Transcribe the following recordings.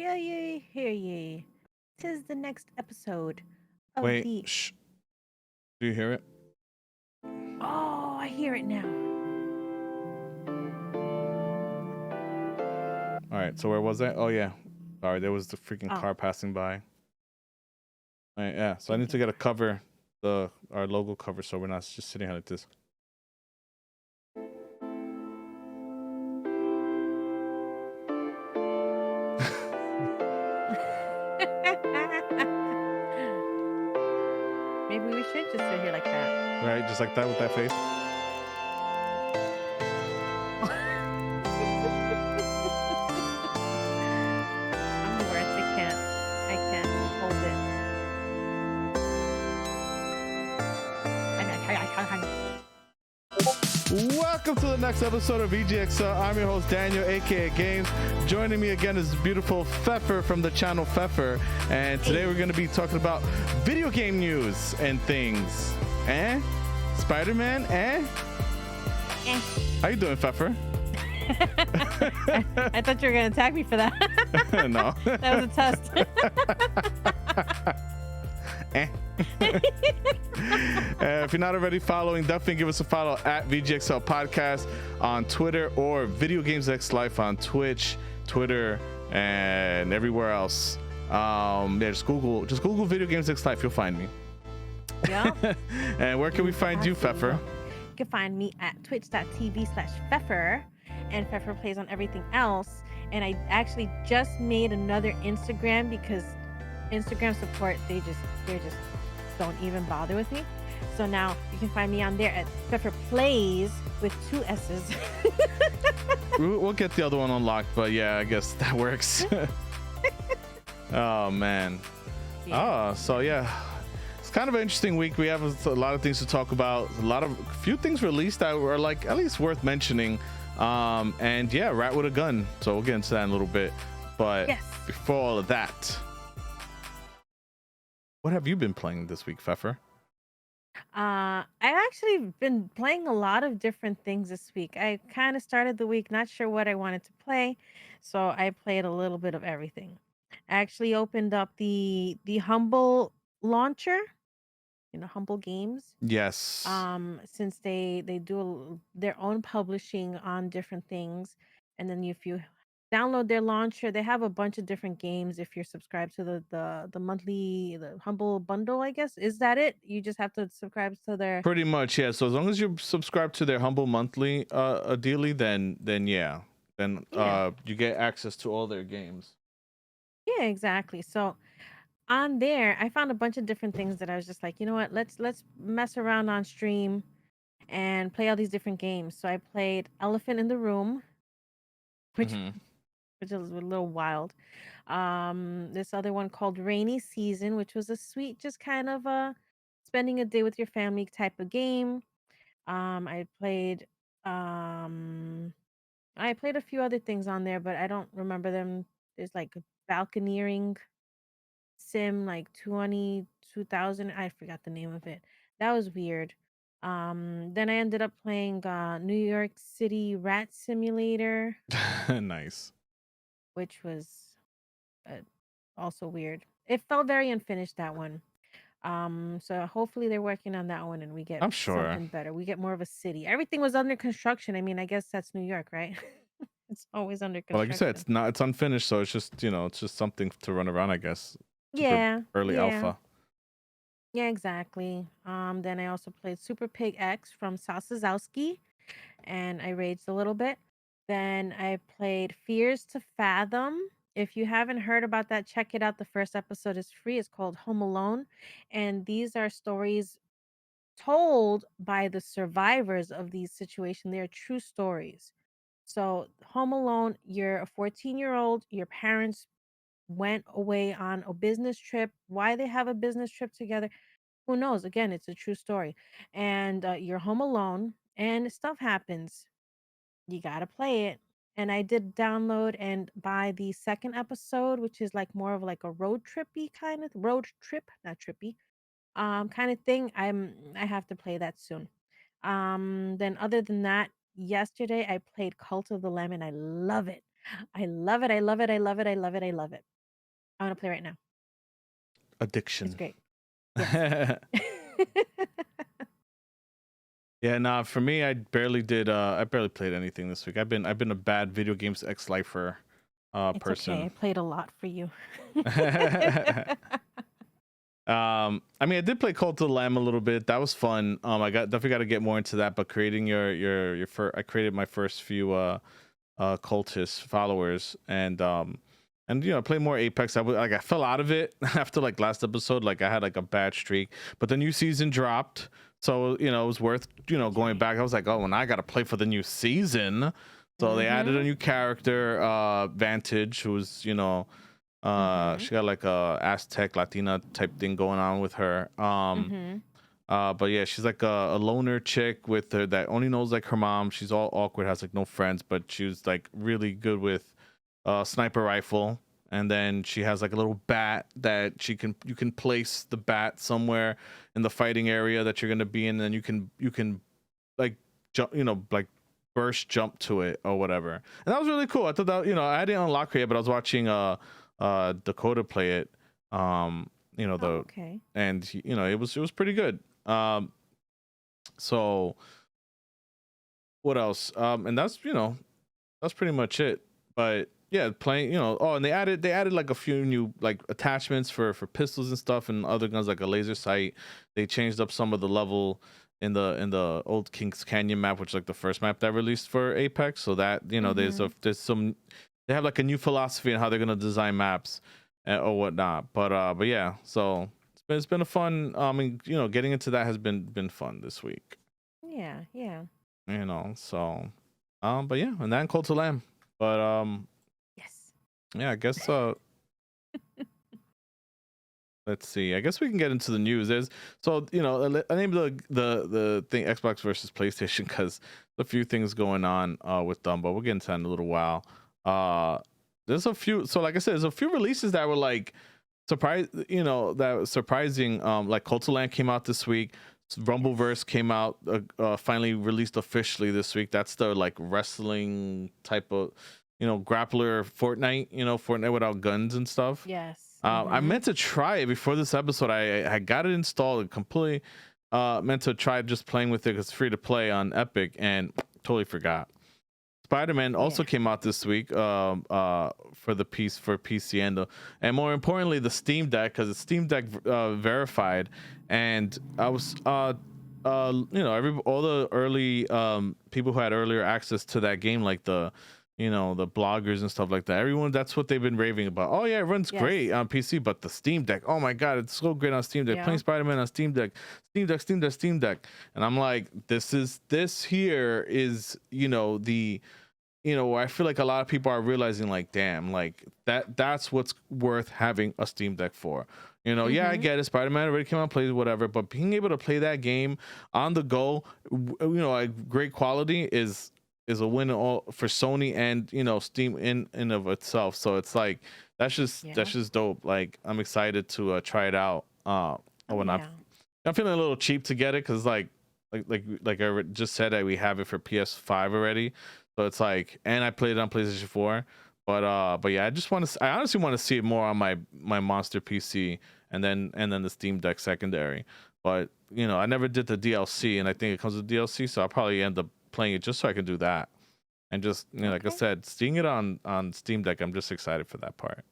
Hear ye. 'Tis the next episode of Wait, the. shh. Do you hear it? Oh, I hear it now. All right. So where was I? Oh yeah. Sorry, there was the freaking Oh, car passing by. All right, yeah. So I need to thinking. get a cover, our logo cover, so we're not just sitting here like this. Maybe we should just sit here like that. Right, just like that with that face. I'm the worst. I can't hold it. Welcome to the next episode of VGXL. I'm your host Daniel, aka Games. Joining me again is beautiful Fefer from the channel Fefer, and today we're going to be talking about video game news and things. Spider-Man? How you doing, Fefer? I thought you were gonna attack me for that. No. That was a test. If you're not already following, definitely give us a follow at VGXL Podcast on Twitter or Video Games X Life on Twitch, Twitter, and everywhere else. Just Google Video Games X Life, you'll find me. Yeah. And where can we find you, Fefer? You can find me at twitch.tv/Fefer, and Fefer plays on everything else. And I actually just made another Instagram because Instagram support, they just don't even bother with me. So now you can find me on there at Fefer Plays with 2 S's. We'll get the other one unlocked, but yeah, I guess that works. Oh man. Yeah. So yeah, it's kind of an interesting week. We have a lot of things to talk about. A few things released that were like at least worth mentioning. And yeah, Rat with a Gun. So we'll get into that in a little bit. But Yes. before all of that, what have you been playing this week, Fefer? I've actually been playing a lot of different things this week. I kind of started the week not sure what I wanted to play, so I played a little bit of everything. I actually opened up the Humble launcher, Humble Games. Yes. Since they do their own publishing on different things, and then if you download their launcher, they have a bunch of different games. If you're subscribed to the monthly, the Humble bundle, I guess, is that it? You just have to subscribe to their. Pretty much, yeah. So as long as you subscribe to their Humble monthly ideally, then yeah. Then Yeah. you get access to all their games. Yeah, exactly. So on there, I found a bunch of different things that I was just like, you know what, let's mess around on stream and play all these different games. So I played Elephant in the Room, which Mm-hmm. which is a little wild. This other one called Rainy Season, which was a sweet, just kind of spending a day with your family type of game. I played um I played a few other things on there, but I don't remember them. There's like a balconying sim, like 20,000. I forgot the name of it. That was weird. Then I ended up playing New York City Rat Simulator, Nice. which was uh, also weird. It felt very unfinished, that one. So hopefully they're working on that one and we get I'm sure. something better. We get more of a city. Everything was under construction. I mean, I guess that's New York, right? It's always under But like you said, construction. it's unfinished, so it's just it's just something to run around, I guess. Super Yeah, early yeah. alpha. Yeah, exactly. Then I also played Super Pig X from Sasazowski, and I raged a little bit. Then I played Fears to Fathom. If you haven't heard about that, check it out. The first episode is free. It's called Home Alone, and these are stories told by the survivors of these situations. They're true stories. So, Home Alone, you're a 14-year-old, your parents went away on a business trip. Why they have a business trip together, who knows? Again, it's a true story. And you're home alone and stuff happens. You got to play it. And I did download and buy the second episode, which is like more of like a road trippy kind of road trip, not trippy, kind of thing. I have to play that soon. Then other than that, yesterday I played Cult of the Lamb and I love it. I love it. I love it. I love it. I love it. I love it. I want to play right now. It's Addiction. great. Yes. Yeah, nah, for me, I barely played anything this week. I've been a bad video games ex-lifer It's okay. I person. played a lot for you. I mean, I did play Cult of the Lamb a little bit. That was fun. I definitely got to get more into that. But creating your first, I created my first few cultist followers, and play more Apex. I fell out of it after like last episode. Like I had like a bad streak, but the new season dropped, so it was worth That's going right. back. I was like, oh, and I got to play for the new season. So they added a Mm-hmm. new character, Vantage, who's Mm-hmm. she got like a Aztec Latina type thing going on with her. Mm-hmm. But yeah, she's like a loner chick with her that only knows like her mom. She's all awkward, has like no friends, but she was like really good with sniper rifle. And then she has like a little bat that you can place the bat somewhere in the fighting area that you're gonna be in, and you can like jump, like burst jump to it or whatever. And that was really cool. I thought that I didn't unlock it yet, but I was watching Dakota play it. Oh, The okay. and it was pretty good. So what else? And that's pretty much it. But yeah, playing, oh, and they added like a few new like attachments for pistols and stuff and other guns like a laser sight. They changed up some of the level in the old Kings Canyon map, which is like the first map that released for Apex. So that Mm-hmm. there's some they have like a new philosophy on how they're gonna design maps or whatnot. But yeah, so it's been a fun. I mean, getting into that has been fun this week. Yeah, yeah. So but yeah, and that and Cult of Lamb. But Yes. yeah, I guess let's see. I guess we can get into the news. There's I named the thing Xbox versus PlayStation because a few things going on with them, but we'll get into that in a little while. Uh there's a few, so like I said, there's a few releases that were like that was surprising. Like Cult of Lamb came out this week. Yes. Rumbleverse came out, finally released officially this week. That's the like wrestling type of grappler Fortnite, Fortnite without guns and stuff. Yes. I Mm-hmm. meant to try it before this episode. I got it installed and completely meant to try just playing with it because it's free to play on Epic, and totally forgot. Spider-Man also Yeah. came out this week for the piece for PC and more importantly the Steam Deck, because it's Steam Deck verified. And I was all the early people who had earlier access to that game, like the bloggers and stuff like that, everyone, that's what they've been raving about. Oh yeah, it runs great Yes. on PC, but the Steam Deck, oh my god, it's so great on Steam Deck. Playing Yeah. Spider-Man on Steam Deck, Steam Deck, Steam Deck, Steam Deck. And I'm like, this here is the where I feel like a lot of people are realizing, like, damn, like that's what's worth having a Steam Deck for. Yeah, I Mm-hmm. get it. Spider-Man already came out, plays whatever, but being able to play that game on the go, at great quality is a win all for Sony and Steam in of itself. So it's like that's Yeah. just dope. Like I'm excited to try it out. Oh, When yeah. I'm feeling a little cheap to get it because just said that we have it for PS5 already, so it's like, and I played it on PlayStation 4. But yeah, I honestly want to see it more on my monster PC, and then the Steam Deck secondary. But I never did the DLC, and I think it comes with DLC, so I'll probably end up playing it just so I can do that. And just like I Okay. said, seeing it on Steam Deck, I'm just excited for that part.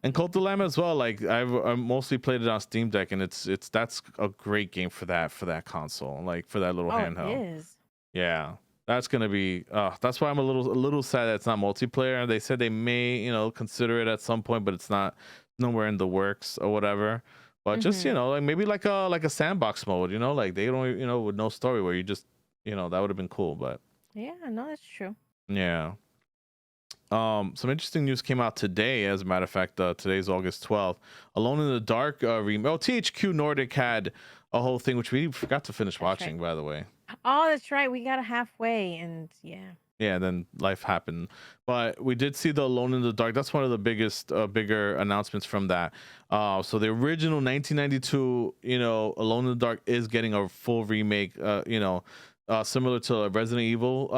And Cult of Lamb as well. Like I mostly played it on Steam Deck, and that's a great game for that console, like for that little Oh, it handheld. is. Yeah, that's gonna be. That's why I'm a little sad that it's not multiplayer. They said they may consider it at some point, but it's not nowhere in the works or whatever. But just Mm-hmm. like maybe like a sandbox mode. Like they don't with no story, where you just that would have been cool. But Yeah, no, that's true. yeah. Some interesting news came out today. As a matter of fact, today's August 12th. Alone in the Dark remake. Oh, THQ Nordic had a whole thing which we forgot to finish That's right. watching, by the way. Oh, that's right. We got halfway, and yeah. Yeah, then life happened. But we did see the Alone in the Dark. That's one of the bigger announcements from that. So the original 1992, Alone in the Dark is getting a full remake. similar to a Resident Evil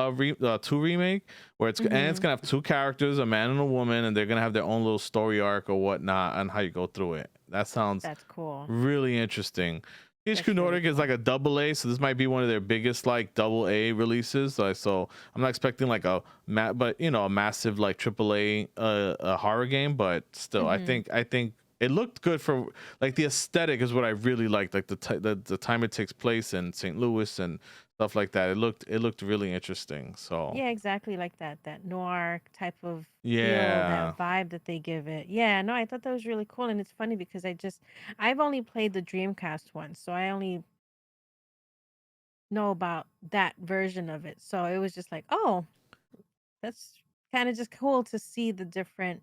2 remake, where it's Mhm. gonna have two characters, a man and a woman, and they're gonna have their own little story arc or whatnot and how you go through it. That sounds That's cool. really interesting. HQ That's really Nordic is like cool. a double A, so this might be one of their biggest like double A releases. So I'm not expecting like but a massive like triple A a horror game, but still, Mhm. I think it looked good for like the aesthetic is what I really liked, like the time it takes place in St. Louis and stuff like that. It looked really interesting. So Yeah, exactly like that noir type of feel, that yeah, vibe that they give it. Yeah, no, I thought that was really cool, and it's funny because I've only played the Dreamcast one, so I only know about that version of it. So it was just like, "Oh, that's kind of just cool to see the different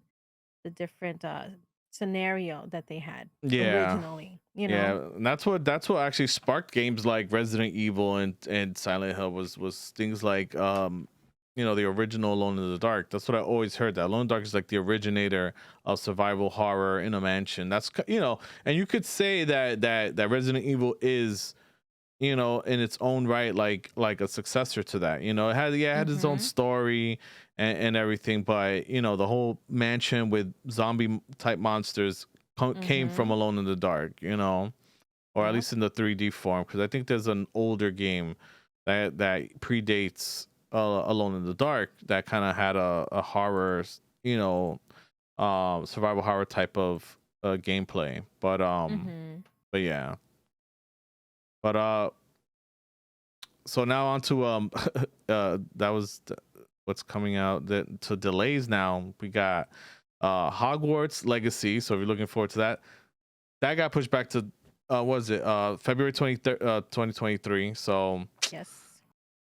scenario that they had yeah. originally, you know?" Yeah, and that's what actually sparked games like Resident Evil and Silent Hill was things like the original Alone in the Dark. That's what I always heard, that Alone in the Dark is like the originator of survival horror in a mansion. And you could say that Resident Evil is, in its own right, like a successor to that. It had its own Mhm. story and everything, but the whole mansion with zombie type monsters came from Mhm. Alone in the Dark, or at Yep. least in the 3D form, because I think there's an older game that predates Alone in the Dark that kind of had a horror, survival horror type of gameplay. Mhm. But yeah, but so now on to that was what's coming out, that to delays. Now we got Hogwarts Legacy, so if you're looking forward to that got pushed back to was it February 23rd, 2023. So Yes.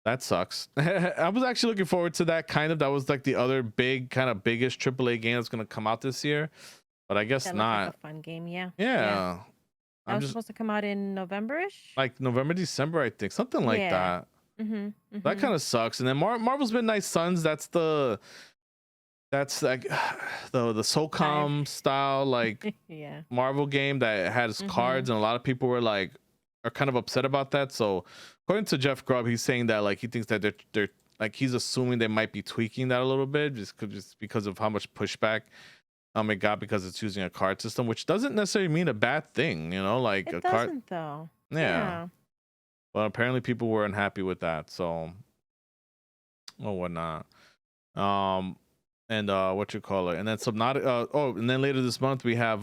that sucks. I was actually looking forward to that. That was like the other big kind of biggest AAA game that's going to come out this year, but I guess That looked like a not. fun game, yeah. Yeah. Yeah, That I'm was just supposed to come out in November-ish? like November, December, I think, something like Yeah. that. Mhm. That kind Mhm. of sucks. And then Marvel's Midnight Suns, that's like the I've SOCOM style like yeah. Marvel game that has cards, Mhm. and a lot of people are kind of upset about that. So according to Jeff Grubb, he's saying that like he thinks that they're like, he's assuming they might be tweaking that a little bit just because of how much pushback it got, because it's using a card system, which doesn't necessarily mean a bad thing, like It a card. doesn't though. Yeah, Yeah. but apparently people were unhappy with that, so or whatnot. Um, and what you call it, and then Subnautica. And then later this month we have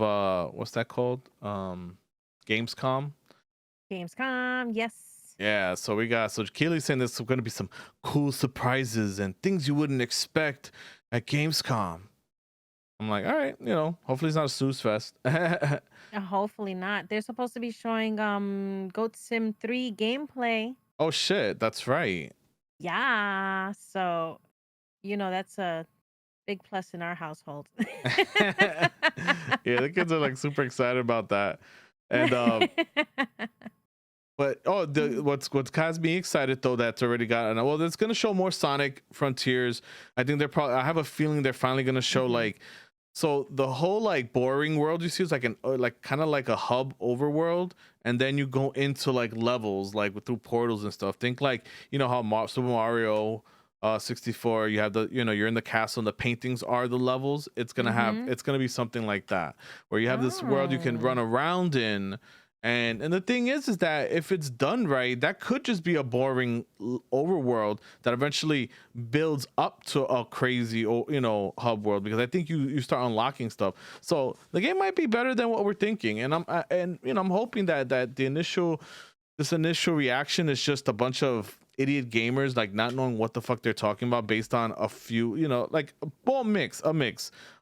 what's that called? Gamescom. Gamescom, yes. Yeah, so Keely's saying there's going to be some cool surprises and things you wouldn't expect at Gamescom. I'm like, all right, hopefully it's not a snooze fest. Hopefully not. They're supposed to be showing Goat Sim 3 gameplay. Oh shit, that's right. Yeah. So, that's a big plus in our household. Yeah, the kids are like super excited about that, and but what's has me excited though, that's already gotten, well, it's gonna show more Sonic Frontiers. I think I have a feeling they're finally gonna show Mhm. like, so the whole like boring world you see is like an like kind of like a hub overworld, and then you go into like levels like through portals and stuff. Think like, how Super Mario 64, you have you're in the castle and the paintings are the levels. Mhm. It's gonna be something like that, where you have this world you can run Oh. around in. And the thing is that if it's done right, that could just be a boring overworld that eventually builds up to a crazy, hub world, because I think you start unlocking stuff. So the game might be better than what we're thinking, and I'm hoping that this initial reaction is just a bunch of idiot gamers like not knowing what the fuck they're talking about, based on a few, like a mix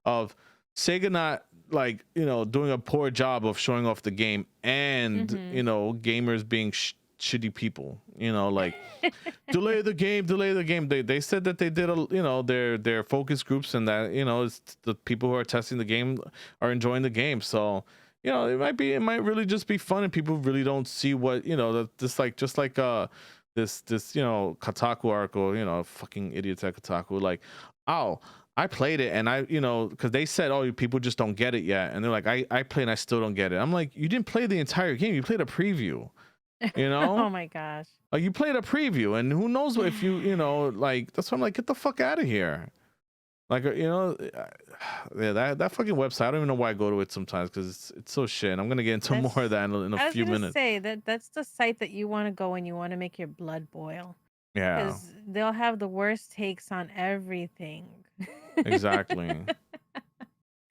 of Sega not like, doing a poor job of showing off the game, and Mhm. gamers being shitty people, like delay the game. They said that they did their focus groups, and that it's the people who are testing the game are enjoying the game. So it might really just be fun, and people really don't see what, this like, just like this Kotaku article, fucking idiots at Kotaku, like, oh, I played it, and because they said, oh, people just don't get it yet, and they're like, I played and I still don't get it. I'm like, you didn't play the entire game, you played a preview. You know, Oh my gosh. like you played a preview, and who knows if like that's why I'm like, get the fuck out of here. Like yeah, that fucking website. I don't even know why I go to it sometimes because it's so shit. And I'm gonna get into more of That's that in a I was few gonna minutes. say that's the site that you want to go when you want to make your blood boil, Yeah, because they'll have the worst takes on everything. exactly.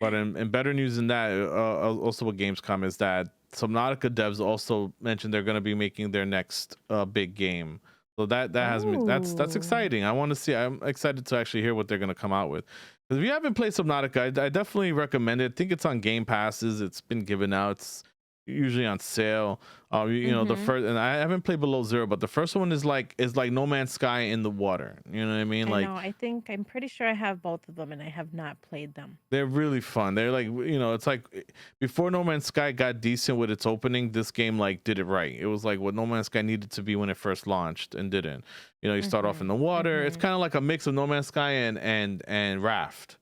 But in better news than that, also with Gamescom is that Subnautica devs also mentioned they're going to be making their next big game. So that has me. That's Ooh. exciting. I want to see. I'm excited to actually hear what they're going to come out with. 'Cause if you haven't played Subnautica, I definitely recommend it. I think it's on Game Passes. It's been given out. It's usually on sale. The Mm-hmm. first, and I haven't played Below Zero, but the first one is like No Man's Sky in the water. You know what I mean? I Like know. I'm pretty sure I have both of them, and I have not played them. they're really fun. They're like, it's like before No Man's Sky got decent with its opening, this game like did it right. It was like what No Man's Sky needed to be when it first launched and didn't. You start off Mm-hmm. in the water. It's Mm-hmm. kind of like a mix of No Man's Sky and Raft.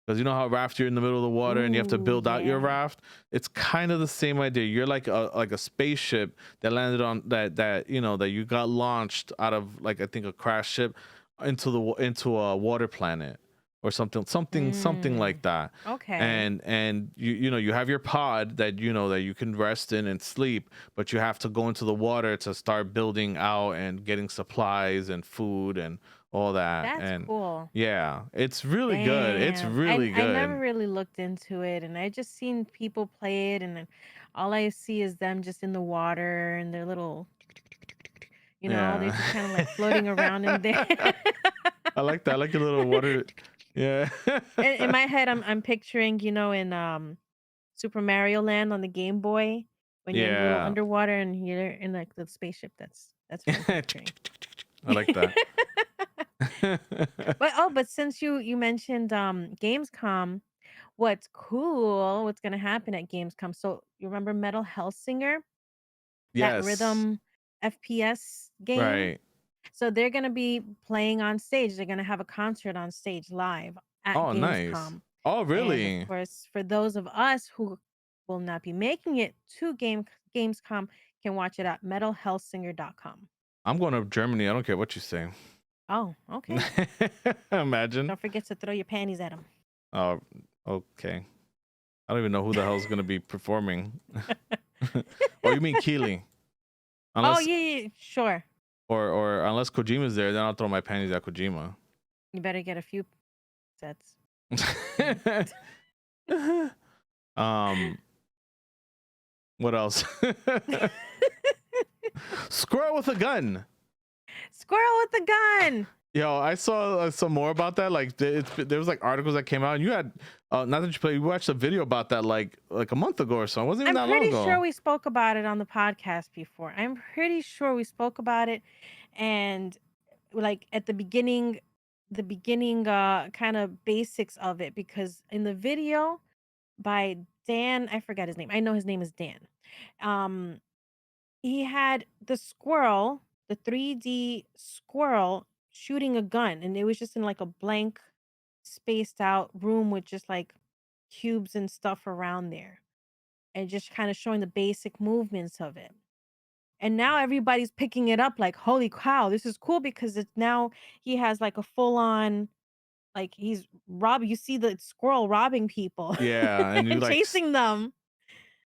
Because you know how raft you're in the middle of the water and you have to Ooh, build out your yeah. raft. It's kind of the same idea. You're like a spaceship that landed on that you got launched out of like I think a crash ship into a water planet or something Mm. like that. Okay. And you have your pod that you can rest in and sleep, but you have to go into the water to start building out and getting supplies and food and all that. That's And cool. yeah, it's really good. It's Damn. I really I never good. really looked into it, and I just seen people play it, and then all I see is them just in the water and their little, they're Yeah. just kind of like floating around in there. I like that. I like a little water. Yeah. In my head, I'm picturing, in Super Mario Land on the Game Boy when you're in the little Yeah. underwater and you're in like the spaceship. That's what I'm picturing. I like that. But since you mentioned Gamescom, what's gonna happen at Gamescom? So you remember Metal Hellsinger, that Yes. rhythm FPS game? Right. So they're gonna be playing on stage. They're gonna have a concert on stage live at Oh, nice. Gamescom. Oh, And of really? course, for those of us who will not be making it to Gamescom, can watch it at metalhellsinger.com. I'm going to Germany. I don't care what you say. Oh, okay. Imagine. Don't forget to throw your panties at them. Oh, okay. I don't even know who the hell's going to be performing. Oh, you mean Keely? Oh Unless yeah, yeah, sure. or unless Kojima's there, then I'll throw my panties at Kojima. You better get a few sets. Mm. um, what else? Squirrel with a gun. Squirrel with the gun. Yo, I saw some more about that. Like there was like articles that came out, and you had not that you played, you watched a video about that like a month ago or so. It wasn't even I'm that long pretty sure ago. we spoke about it on the podcast before. I'm pretty sure we spoke about it, and like at the beginning kind of basics of it, because in the video by Dan, I forgot his name. I know his name is Dan. Um he had the squirrel, the 3D squirrel shooting a gun, and it was just in like a blank spaced out room with just like cubes and stuff around there, and just kind of showing the basic movements of it. And now everybody's picking it up like, holy cow, this is cool, because it's now he has like a full on, like he's robbing. You see the squirrel robbing people Yeah, and you and like chasing them.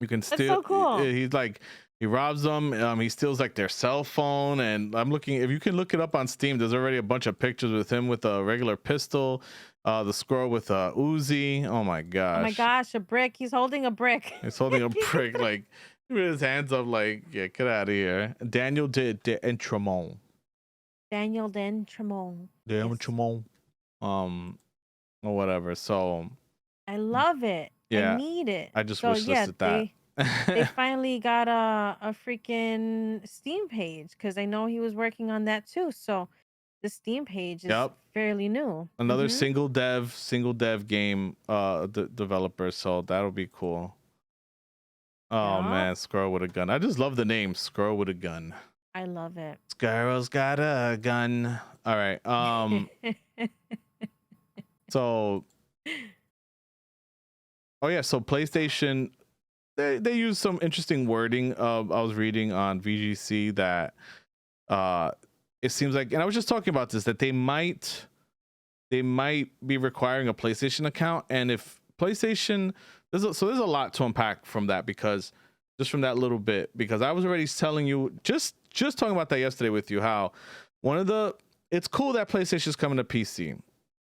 you can That's steal. so cool. He's like he robs them. He steals like their cell phone, and I'm looking. If you can look it up on Steam, there's already a bunch of pictures with him with a regular pistol, the squirrel with a Uzi. Oh my Oh my gosh, gosh, a brick. He's holding a brick. he's holding a prick like with his hands up, like yeah, get out of here. Daniel de Entremont. Daniel Den Tremont. Daniel Yes. Entremont. Or whatever. So I love it. I yeah, need it. I just So wish yeah, listed that. they finally got a freaking Steam page, because I know he was working on that too. So the Steam page is Yep. fairly new. Another Mm-hmm. single dev game developer, so that'll be cool. Oh Yeah, man, Squirrel with a gun. I just love the name Squirrel with a gun. I love it. Squirrel's got a gun. All right. So oh yeah, so PlayStation they use some interesting wording. I was reading on VGC that uh it seems like, and I was just talking about this, that they might be requiring a PlayStation account. And if PlayStation, there's a lot to unpack from that, because just from that little bit, because I was already telling you, just talking about that yesterday with you, how one of the, it's cool that PlayStation's coming to PC.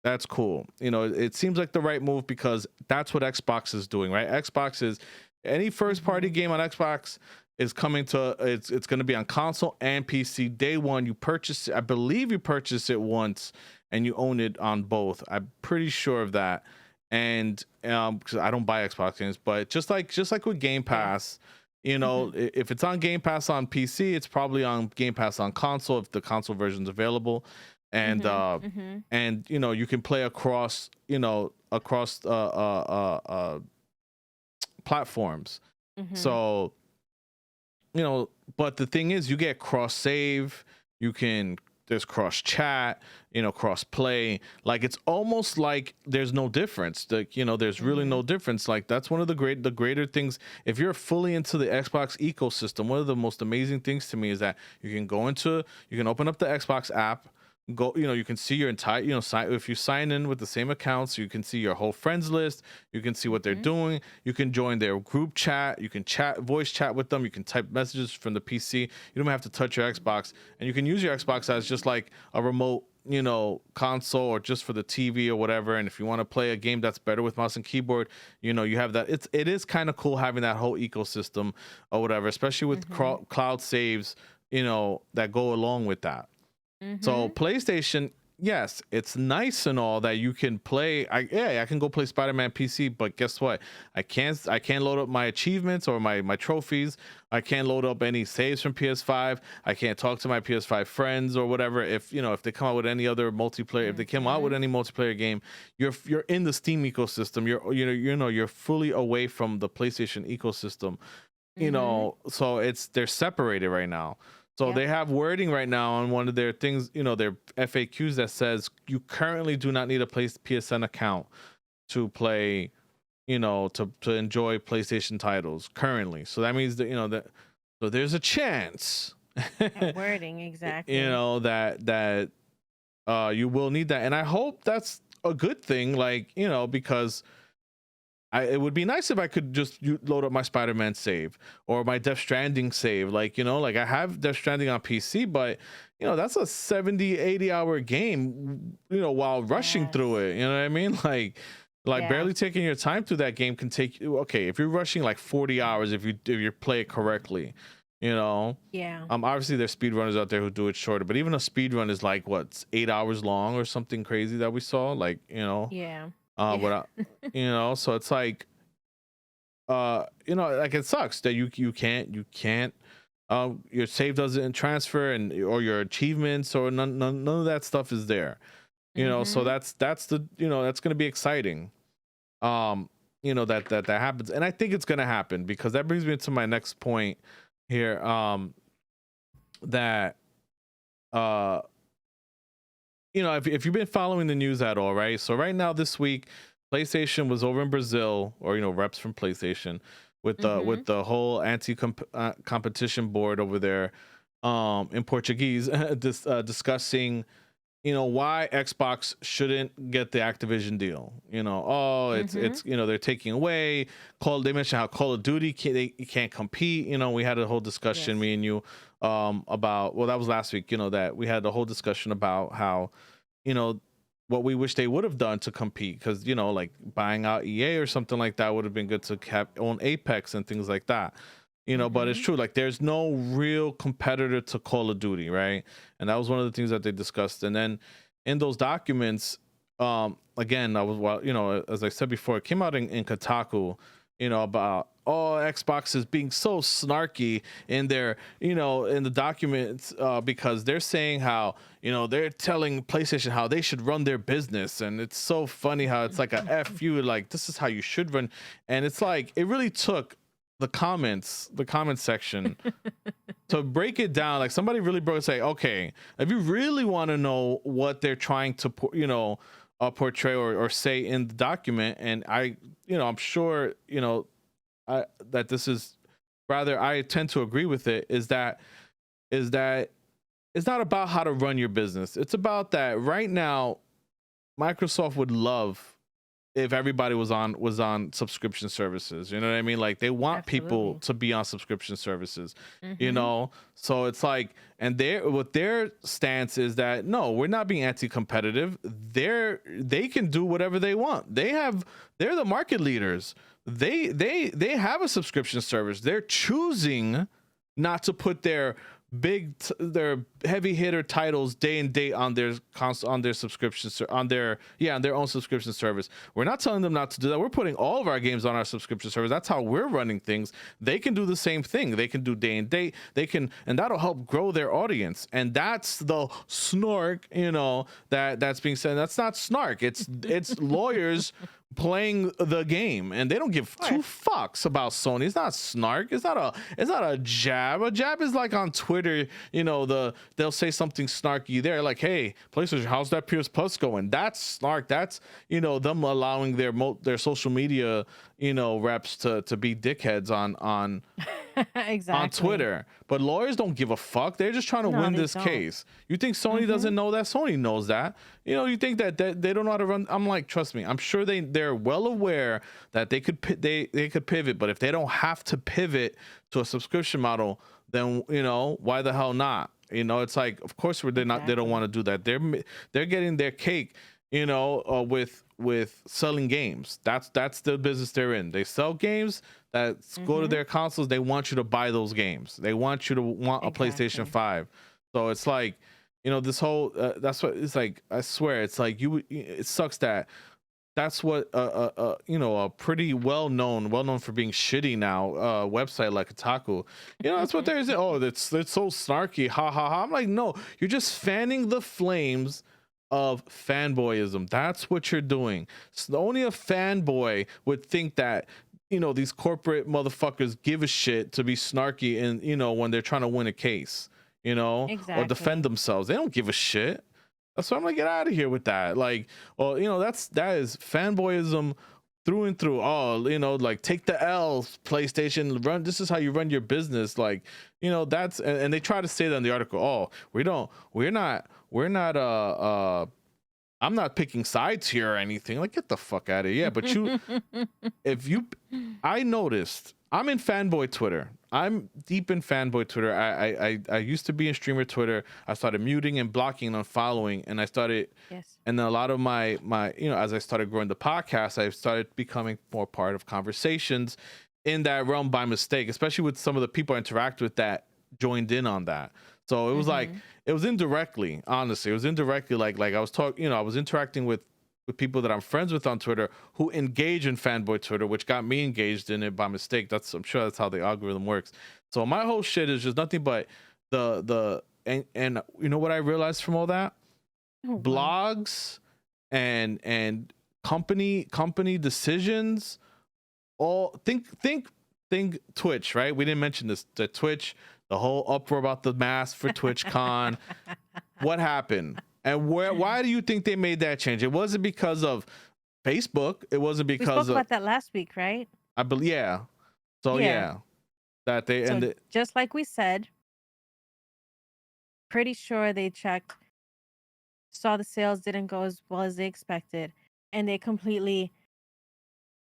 That's cool. You know, it seems like the right move, because that's what Xbox is doing, right? Xbox is, any first party Mhm. game on Xbox is coming to, it's going to be on console and PC day one. You purchase it, I believe you purchase it once and you own it on both. I'm pretty sure of that. And because I don't buy Xbox games, but just like with Game Yeah. Pass, you know, Mhm. if it's on Game Pass on PC, it's probably on Game Pass on console if the console version's available. And Mhm. Mhm. you know, you can play across, you know, across platforms. Mhm. So, you know, but the thing is, you get cross save, you can, there's cross chat, you know, cross play. Like, it's almost like there's no difference. Like, you know, there's really no Mhm. difference. Like, that's one of the greater things. If you're fully into the Xbox ecosystem, one of the most amazing things to me is that you can open up the Xbox app, go, you know, you can see your entire, you know, if you sign in with the same accounts, you can see your whole friends list, you can see what they're Mhm. doing, you can join their group chat, you can voice chat with them, you can type messages from the PC, you don't have to touch your Xbox, and you can use your Xbox as just like a remote, you know, console, or just for the TV or whatever. And if you want to play a game that's better with mouse and keyboard, you know, you have that. It is kind of cool having that whole ecosystem or whatever, especially with Mhm. cloud saves, you know, that go along with that. So Mhm. PlayStation, yes, it's nice and all that you can play. I can go play Spider-Man PC, but guess what? I can't load up my achievements or my trophies. I can't load up any saves from PS5. I can't talk to my PS5 friends or whatever. If, you know, if they come out with any other multiplayer, if they come out with Mhm. any multiplayer game, you're in the Steam ecosystem. You're fully away from the PlayStation ecosystem, you Mhm. know. So they're separated right now. So Yep. they have wording right now on one of their things, you know, their FAQs, that says you currently do not need a PSN account to play, you know, to enjoy PlayStation titles currently. So that means that, you know, that, so there's a chance That wording, you exactly. know, that you will need that. And I hope that's a good thing, like, you know, because it would be nice if I could just load up my Spider-Man save or my Death Stranding save. Like, you know, like I have Death Stranding on PC, but, you know, that's a 70, 80-hour game, you know, while rushing through Yes. it. You know what I mean? Like Yeah. barely taking your time through that game can take you, okay, if you're rushing like 40 hours, if you play it correctly, you know. Yeah. Obviously there's speedrunners out there who do it shorter, but even a speed run is like what, 8 hours long or something crazy that we saw. Like, you know, Yeah. Yeah. what you know, so it's like, you know, like it sucks that you can't your save doesn't transfer, and or your achievements, or none of that stuff is there, you know. So Mhm. that's the, you know, that's going to be exciting, um you know, that happens. And I think it's going to happen, because that brings me to my next point here, that uh you know, if you've been following the news at all, right? So right now this week, PlayStation was over in Brazil, or, you know, reps from PlayStation, with Mhm. the whole competition board over there, in Portuguese, discussing, you know, why Xbox shouldn't get the Activision deal. You know, oh, Mhm. it's you know, they're taking away Call. They mentioned how Call of Duty can't compete. You know, we had a whole discussion, Yes. me and you, about, well, that was last week. You know, that we had a whole discussion about how, you know, what we wish they would have done to compete, because, you know, like buying out EA or something like that would have been good to own Apex and things like that, you know. But it's Mhm. true, like there's no real competitor to Call of Duty, right? And that was one of the things that they discussed. And then in those documents, again, I was, well, you know, as I said before, it came out in Kotaku, you know, about, oh, Xbox is being so snarky in their, you know, in the documents, because they're saying how, you know, they're telling PlayStation how they should run their business. And it's so funny how it's like a F you, like, this is how you should run. And it's like, it really took the comment section to break it down. Like, somebody really broke it, say, okay, if you really want to know what they're trying to, you know, portray or say in the document, and I, you know, I'm sure, you know, that this is rather, I tend to agree with it, is that it's not about how to run your business. It's about that right now Microsoft would love if everybody was on subscription services. You know what I mean? Like they want people Absolutely. to be on subscription services, Mhm. so it's like, and their stance is that no, we're not being anti-competitive. They can do whatever they want. They're the market leaders. They have a subscription service. They're choosing not to put their heavy hitter titles day and date on their on their subscription on their own subscription service. We're not telling them not to do that. We're putting all of our games on our subscription service. That's how we're running things. They can do the same thing. They can do day and date. They can, and that'll help grow their audience. And that's the snark, that's being said. That's not snark. It's lawyers playing the game, and they don't give Of two course. fucks about Sony. It's not snark. It's not a jab. A jab is like on Twitter, they'll say something snarky there, like, hey, PlayStation, how's that PS Plus going? That's snark. That's them allowing their social media reps to be dickheads on Exactly. Twitter. But lawyers don't give a fuck. They're just trying to No, win they this don't. case. You think Sony Mhm. doesn't know that? Sony knows that. You think that they don't know how to run. I'm like, trust me. I'm sure they're well aware that they could pivot. But if they don't have to pivot to a subscription model, then why the hell not? It's like, of course they don't want Exactly. to do that. They're getting their cake, with selling games. That's the business they're in. They sell games that go to Mhm. their consoles. They want you to buy those games. They want you to want a PlayStation Exactly. 5. So it's like, this whole that's what it's like. I swear, it's like it sucks that's what a pretty well known for being shitty now website like Kotaku, that's what they're saying. Oh, that's so snarky, ha ha ha. I'm like, no, you're just fanning the flames of fanboyism. That's what you're doing. So only a fanboy would think that these corporate motherfuckers give a shit to be snarky, and when they're trying to win a case, or defend Exactly. themselves. They don't give a shit. That's why I'm gonna get out of here with that. Like, well, that is fanboyism through and through. Oh, like, take the L, PlayStation. Run. This is how you run your business. Like, that's, and they try to say that in the article. Oh, we're not. I'm not picking sides here or anything. Like, get the fuck out of here. Yeah, but if you I noticed, I'm in fanboy Twitter. I'm deep in fanboy Twitter. I used to be in streamer Twitter. I started muting and blocking and unfollowing, and Yes. and then a lot of my as I started growing the podcast, I started becoming more part of conversations in that realm by mistake, especially with some of the people I interact with that joined in on that. So it was like, Mhm. it was indirectly, honestly. It was indirectly, like I was talking, I was interacting with people that I'm friends with on Twitter who engage in fanboy Twitter, which got me engaged in it by mistake. I'm sure that's how the algorithm works. So my whole shit is just nothing but and you know what I realized from all that? Oh, wow. Blogs and company decisions, all think Twitch, right? We didn't mention this. The Twitch, the whole uproar about the mask for TwitchCon. What happened? And why do you think they made that change? It wasn't because of Facebook. It wasn't We because spoke of, about that last week, right? I believe, yeah. So Yeah. yeah, that they So and the, just like we said, pretty sure they checked, saw the sales didn't go as well as they expected, and they completely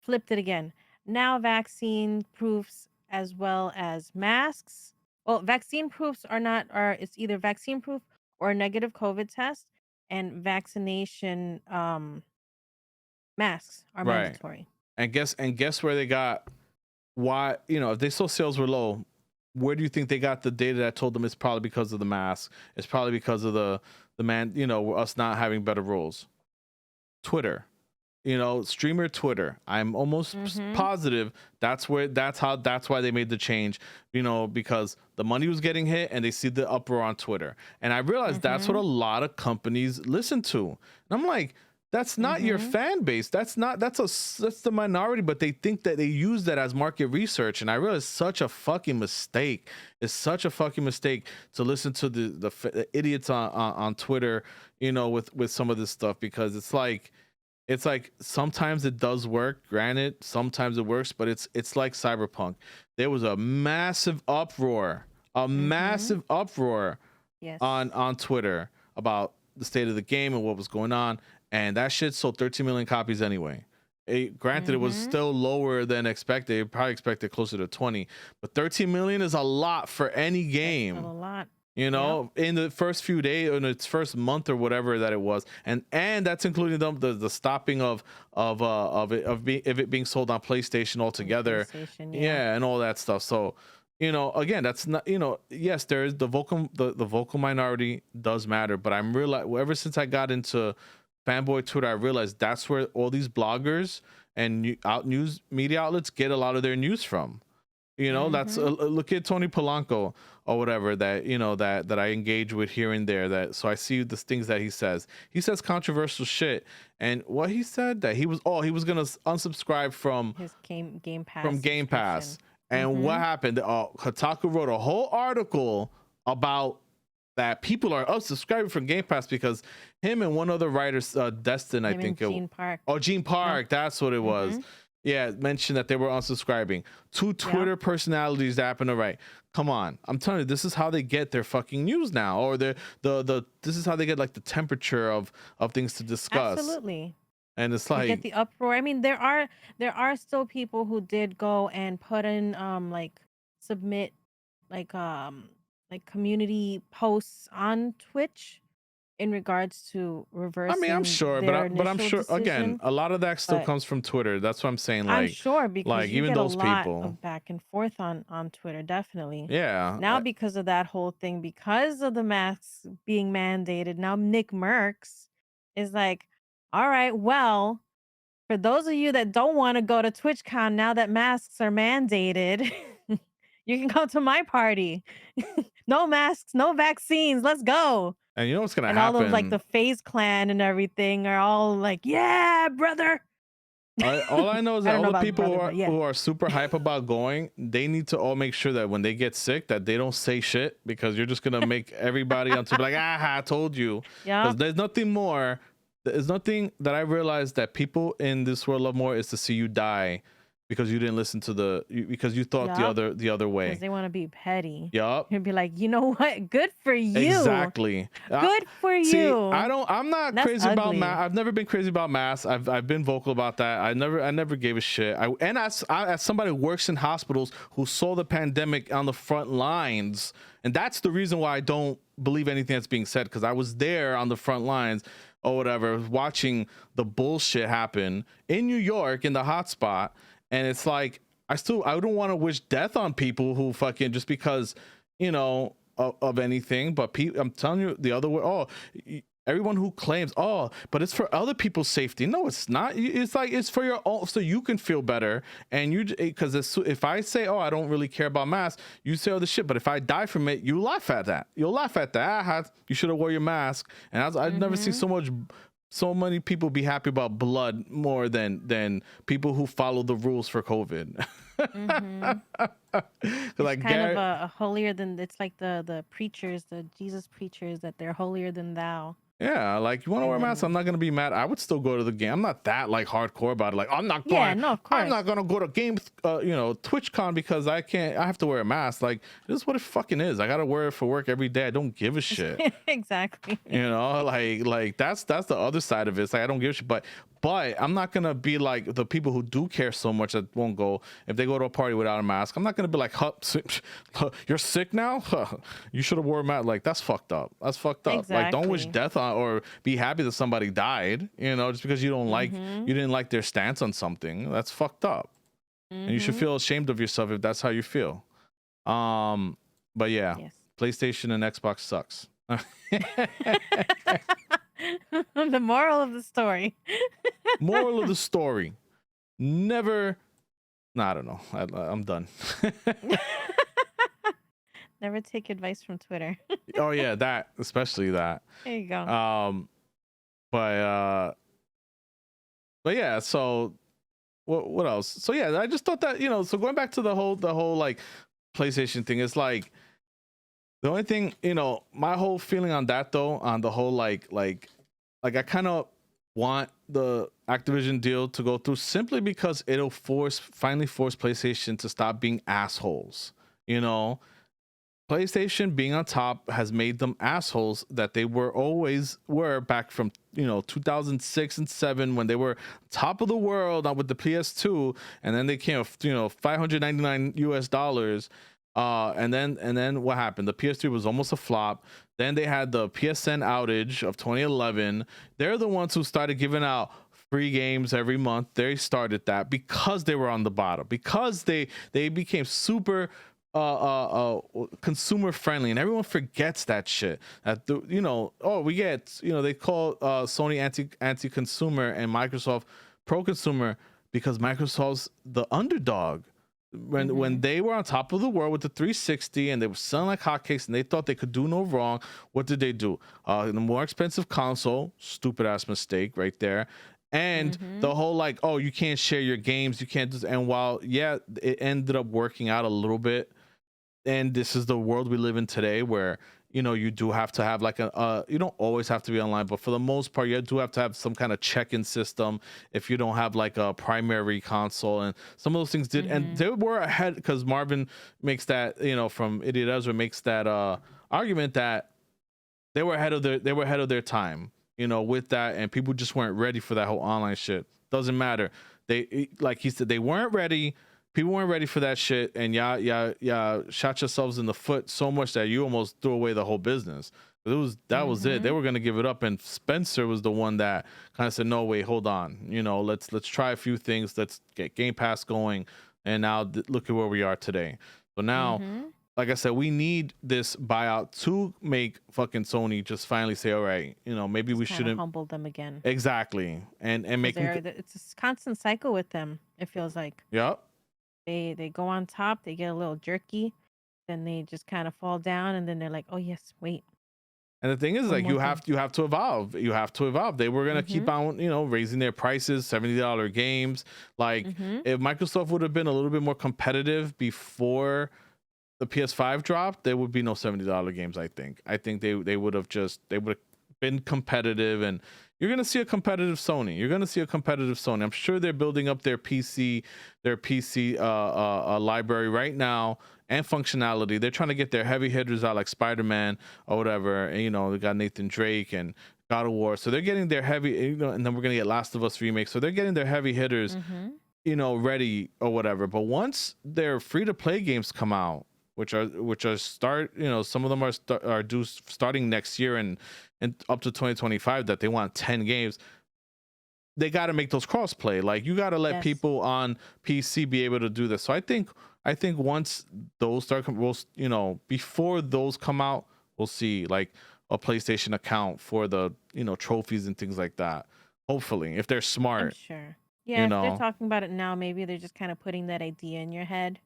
flipped it again. Now vaccine proofs as well as masks. Well, vaccine proofs are it's either vaccine proof or a negative COVID test, and vaccination masks are right. mandatory. And guess where they got, why, if they saw sales were low, where do you think they got the data that told them it's probably because of the mask? It's probably because of the man, us not having better rules. Twitter, streamer Twitter. I'm almost Mhm. positive that's why they made the change, because the money was getting hit and they see the uproar on Twitter. And I realized that's what a Mhm. lot of companies listen to. And I'm like, that's not your Mhm. fan base. That's the minority, but they think that they use that as market research. And I realized such a fucking mistake. It's such a fucking mistake to listen to the idiots on Twitter, with some of this stuff, because it's like, it's like sometimes it does work, granted, sometimes it works, but it's like Cyberpunk. There was a massive uproar, Mm-hmm. Yes. on Twitter about the state of the game and what was going on, and that shit sold 13 million copies anyway. Granted, it was Mm-hmm. still lower than expected. They probably expected closer to 20, but 13 million is a lot for any That's still game. a lot. You Yep. know, in the first few days, in its first month or whatever that it was, and that's including the stopping of it being sold on PlayStation On altogether, PlayStation, yeah. yeah, and all that stuff. So, again, that's not, yes, there is the vocal minority does matter, but I'm realize ever since I got into fanboy Twitter, I realized that's where all these bloggers and news media outlets get a lot of their news from. That's Mm-hmm. look at Tony Polanco or whatever that that I engage with here and there. That so I see the things that he says. He says controversial shit, and what he said that he was gonna unsubscribe His Game from Pass Game Pass. subscription. And what Mm-hmm. happened? Kotaku wrote a whole article about that people are unsubscribing from Game Pass because him and one other writer, Destin, I Him and think Gene Park. oh, Gene No. Park, that's what it was. Mm-hmm. Yeah, mentioned that they were unsubscribing. Two Yep. Twitter personalities that happen to write. Come on, I'm telling you, this is how they get their fucking news now, or the this is how they get like the temperature of things to discuss. Absolutely. And it's They get like, the uproar. I mean, there are still people who did go and put in like submit like community posts on Twitch in regards to I mean, I'm reversing sure, their but I'm initial sure again, decision. a lot of that still But comes from Twitter. That's what I'm saying. I'm sure because Like you even get a those lot people, of back and forth on Twitter, definitely. yeah. Now because of that whole thing, because of the masks being mandated, now Nick Merckx is like, all right, well, for those of you that don't want to go to TwitchCon now that masks are mandated, you can come to my party. No masks, no vaccines, let's go. And you know what's gonna And all of like the happen? FaZe clan and everything are all like, yeah, brother. All I know is I that don't all know the about people brother, but yeah. who are super hype about going, they need to all make sure that when they get sick, that they don't say shit because you're just gonna make everybody on to be like, ah, I told you. Because Yep. there's nothing more. There's nothing that I realized that people in this world love more is to see you die because you didn't listen to because you thought Yep. the other Because way. they want to be petty. Yup. And be like, you know what? Good for you. Exactly. Good for See, you. I'm not That's crazy about ugly. mass. I've never been crazy about mass. I've been vocal about that. I never gave a shit. As somebody who works in hospitals who saw the pandemic on the front lines, and that's the reason why I don't believe anything that's being said, because I was there on the front lines or whatever, watching the bullshit happen in New York in the hotspot. And it's like I don't want to wish death on people who fucking just because, of anything. But I'm telling you the other way. Oh, everyone who claims, oh, but it's for other people's safety. No, it's not. It's like it's for your own, so you can feel better. And because if I say, oh, I don't really care about masks, you say all this shit. But if I die from it, you laugh at that. You'll laugh at that. You should have wore your mask. And I've never seen Mm-hmm. so many people be happy about blood more than people who follow the rules for COVID. Mm-hmm. It's Like kind of Gary, a holier than it's like the preachers, the Jesus preachers that they're holier than thou. yeah, like you want to wear a And mask, I'm then not gonna be mad. I would still go to the game. I'm not that like hardcore about it. Like yeah, no, of I'm course. not gonna go to games, TwitchCon because I can't. I have to wear a mask. Like this is what it fucking is. I gotta wear it for work every day. I don't give a shit. Exactly. Like that's the other side of it. It's like I don't give a shit, but I'm not gonna be like the people who do care so much that won't go if they go to a party without a mask. I'm not gonna be like, huh, you're sick now. You should have wore a mask. Like that's fucked up. That's fucked up. Like don't wish Exactly. death on or be happy that somebody died. Just because Mm-hmm. you didn't like their stance on something. That's fucked up, and you should Mm-hmm. feel ashamed of yourself if that's how you feel. But yeah, Yes. PlayStation and Xbox sucks. The moral of the story. Moral of the story: never. No, I don't know. I'm done. Never take advice from Twitter. Oh yeah, that especially that. There you go. Um, but yeah. So what else? So yeah, I just thought that So going back to the whole like PlayStation thing, it's like the only thing my whole feeling on that though, on the whole like I kind of want the Activision deal to go through simply because it'll finally force PlayStation to stop being assholes. You know, PlayStation being on top has made them assholes that they were back from 2006 and 7 when they were top of the world with the PS2, and then they came $599 and then what happened? The PS3 was almost a flop. Then they had the PSN outage of 2011. They're the ones who started giving out free games every month. They started that because they were on the bottom, because they became super consumer friendly, and everyone forgets that shit. That we get, they call Sony anti consumer and Microsoft pro consumer because Microsoft's the underdog. When Mm-hmm. they were on top of the world with the 360 and they were selling like hotcakes and they thought they could do no wrong, what did they do? The more expensive console, stupid ass mistake right there. And Mm-hmm. the whole like, oh, you can't share your games, you can't do. And while it ended up working out a little bit, and this is the world we live in today, where you do have to have like you don't always have to be online, but for the most part you do have to have some kind of check-in system if you don't have like a primary console. And some of those things did, and Mm-hmm. they were ahead because Marvin makes that, from Idiot Ezra, makes that argument that they were ahead of their time, with that, and people just weren't ready for that whole online shit. Doesn't matter. Like he said, they weren't ready. People weren't ready for that shit, and yeah, shot yourselves in the foot so much that you almost threw away the whole business. That was it. They Mm-hmm. were gonna give it up, and Spencer was the one that kind of said, "No, wait, hold on. Let's try a few things. Let's get Game Pass going." And now look at where we are today. So now, Mm-hmm. like I said, we need this buyout to make fucking Sony just finally say, all right, maybe Just we kind of shouldn't. humble them again, Exactly. And because make them. it's a constant cycle with them. It feels like Yep. they go on top, they get a little jerky, then they just kind of fall down, and then they're like, oh yes, wait, And the thing is, one like, more you thing. have you have to evolve. You have to evolve. They were gonna keep Mm-hmm. on, raising their prices, $70 games. Like, Mm-hmm. if Microsoft would have been a little bit more competitive before the PS5 dropped, there would be no $70 games. I think they would have been competitive, and you're gonna see a competitive Sony. You're gonna see a competitive Sony. I'm sure they're building up their PC library right now and functionality. They're trying to get their heavy hitters out like Spider-Man or whatever. And they got Nathan Drake and God of War. So they're getting their heavy, and then we're gonna get Last of Us remake. So they're getting their heavy hitters, Mm-hmm. ready or whatever. But once their free to play games come out, which are some of them are due starting next year and up to 2025, that they want 10 games, they got to make those cross play. Like, you got to let Yes. people on PC be able to do this. So I think once those before those come out, we'll see like a PlayStation account for the trophies and things like that. Hopefully, if they're I'm smart, sure. you Yeah, if they're know. talking about it now, maybe they're just kind of putting that idea in your head,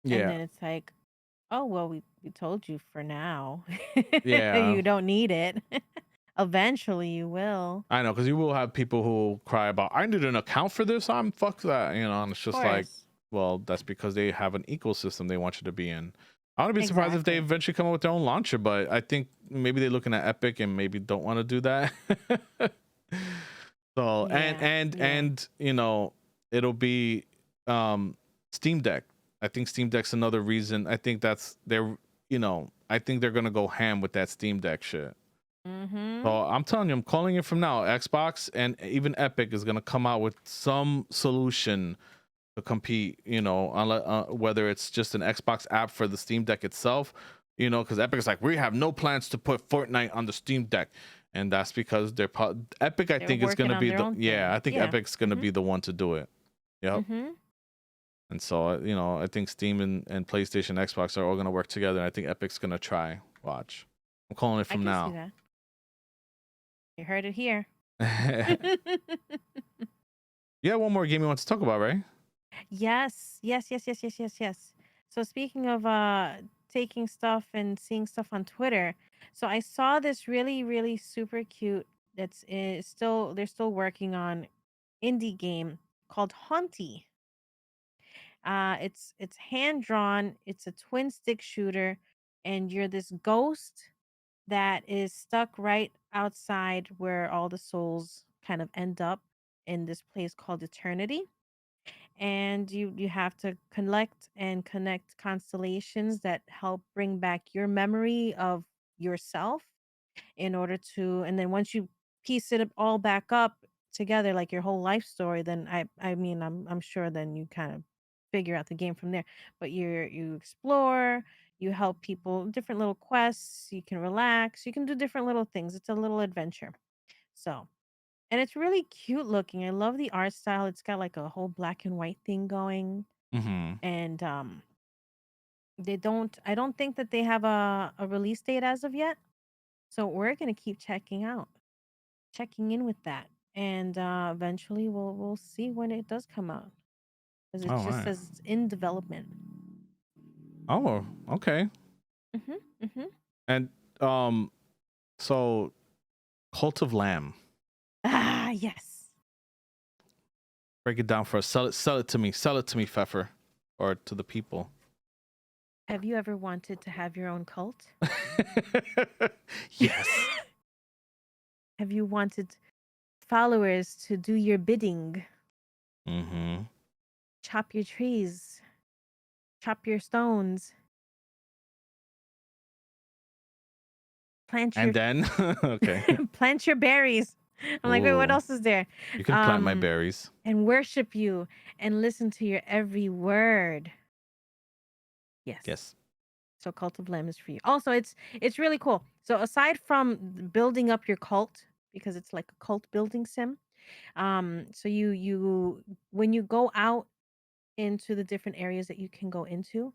and Yeah, then it's like, oh well, we told you for now. yeah. You don't need it. Eventually, you will. I know, because you will have people who will cry about, I need an account for this. I'm fuck that, and it's Of just like, course. well, that's because they have an ecosystem they want you to be in. I wouldn't be surprised if they Exactly. eventually come up with their own launcher, but I think maybe they're looking at Epic and maybe don't want to do that. So, and Yeah. and Yeah. and it'll be Steam Deck. I think Steam Deck's another reason. I think I think they're gonna go ham with that Steam Deck shit. Mm-hmm. So I'm telling you, I'm calling it from now. Xbox and even Epic is gonna come out with some solution to compete. Whether it's just an Xbox app for the Steam Deck itself. Because Epic is like, we have no plans to put Fortnite on the Steam Deck, and that's because Epic. I They're think is working gonna on be their the own yeah. thing. I think Yeah. Epic's gonna Mm-hmm. be the one to do it. Yep. Mm-hmm. And so I think Steam and PlayStation, Xbox are all gonna work together. And I think Epic's gonna try. Watch. I'm calling it I from can see now. that. You heard it here. Yeah, one more game you want to talk about, right? Yes. Yes. Yes. Yes. Yes. Yes. Yes. So speaking of taking stuff and seeing stuff on Twitter, so I saw this really, really super cute. That's still they're still working on indie game called Haunty. It's hand drawn. It's a twin stick shooter, and you're this ghost that is stuck right outside where all the souls kind of end up in this place called eternity, and you have to collect and connect constellations that help bring back your memory of yourself in order to, and then once you piece it all back up together, like your whole life story, then I mean I'm sure then you kind of figure out the game from there. But you explore, you help people, different little quests, you can relax, you can do different little things. It's a little adventure. So, and it's really cute looking. I love the art style. It's got like a whole black and white thing going. Mm-hmm. And I don't think that they have a release date as of yet. So we're gonna keep checking in with that. And eventually we'll see when it does come out. Because it All just right. says it's in development. Oh, okay. Mhm. Mhm. And so Cult of Lamb. Ah, yes. Break it down for us. Sell it to me. Sell it to me, Fefer, or to the people. Have you ever wanted to have your own cult? Yes. Have you wanted followers to do your bidding, Mm-hmm. chop your trees, chop your stones, plant And your then, okay, plant your berries? I'm like, wait, what ooh, else is there? you can plant my Um, berries. and worship you and listen to your every word. Yes. Yes. So Cult of Lamb is for you. Also, it's really cool. So aside from building up your cult, because it's like a cult building sim, so you when you go out into the different areas that you can go into,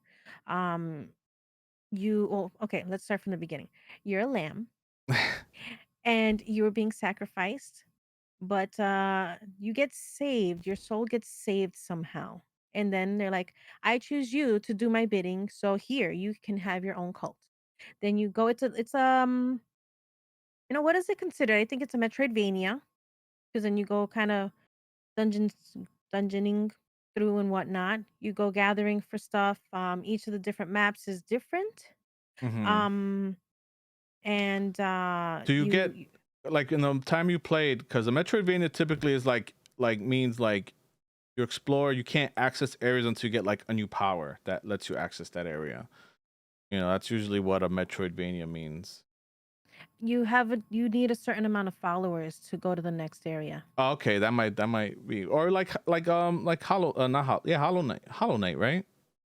um, well, okay, let's start from the beginning. You're a lamb, and you're being sacrificed, but you get saved. Your soul gets saved somehow, and then they're like, I choose you to do my bidding, so here you can have your own cult. Then you go, it's what is it considered? I think it's a Metroidvania, because then you go kind of dungeons dungeoning through and whatnot. You go gathering for stuff. Each of the different maps is different. Mm-hmm. Um, and Do you get like in the time you played? Because a Metroidvania typically is like means like you explore. You can't access areas until you get like a new power that lets you access that area. You know, that's usually what a Metroidvania means. you need a certain amount of followers to go to the next area. Oh, okay, that might be, or like Hollow, not Hollow, yeah, Hollow Knight, right?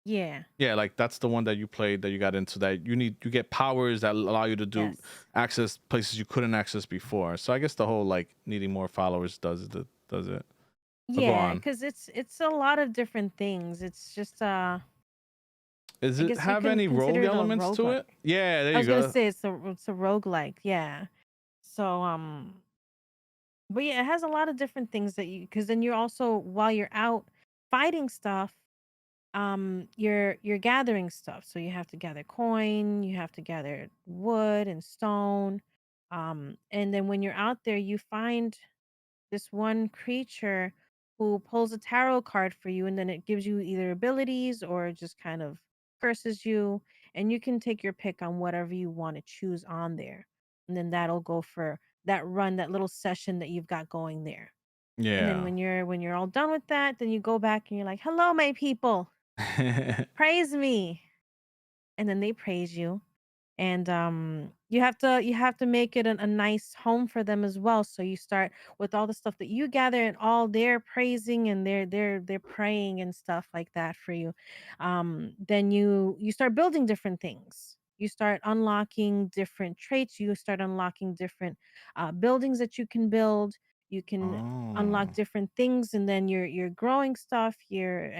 Yeah. Yeah, like that's the one that you played that you got into, that you get powers that allow you to do Yes. access places you couldn't access before. So I guess the whole like needing more followers does it. But go Yeah, on. because it's a lot of different things. It's just Does I it guess you have can any rogue consider it a elements to roguelike. it? Yeah, there I you was gonna go. say it's a roguelike, yeah. So but yeah, it has a lot of different things that you, because then you're also, while you're out fighting stuff, you're gathering stuff. So you have to gather coin, you have to gather wood and stone. And then when you're out there, you find this one creature who pulls a tarot card for you, and then it gives you either abilities or just kind of curses you, and you can take your pick on whatever you want to choose on there, and then that'll go for that run, that little session that you've got going there. And then Yeah. when you're all done with that, then you go back and you're like, hello my people, praise me. And then they praise you, and you have to make it a nice home for them as well. So you start with all the stuff that you gather, and all their praising, and they're praying and stuff like that for you. Then you start building different things. You start unlocking different traits. You start unlocking different buildings that you can build. You can unlock Oh, different things, and then you're growing stuff. You're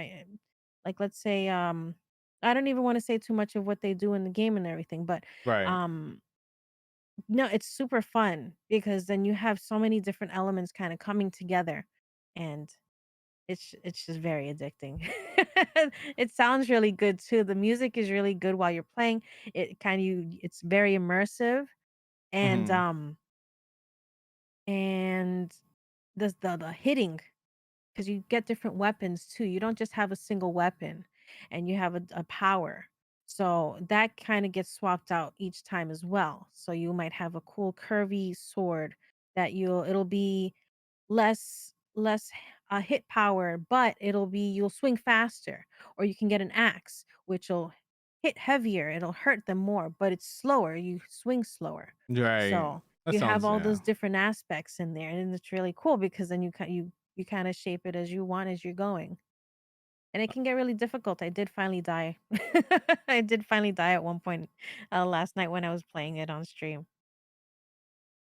like, let's say, I don't even want to say too much of what they do in the game and everything, but right. um no, it's super fun because then you have so many different elements kind of coming together, and it's just very addicting. It sounds really good too. The music is really good while you're playing. It's very immersive, and Hmm. and the hitting, because you get different weapons too. You don't just have a single weapon, and you have a power. So that kind of gets swapped out each time as well. So you might have a cool curvy sword that it'll be less hit power, but you'll swing faster, or you can get an axe, which will hit heavier. It'll hurt them more, but it's slower. You swing slower, Right. so That you have sounds, all yeah. those different aspects in there, and it's really cool because then you kind of shape it as you want as you're going. And it can get really difficult. I did finally die. I did finally die at one point last night when I was playing it on stream.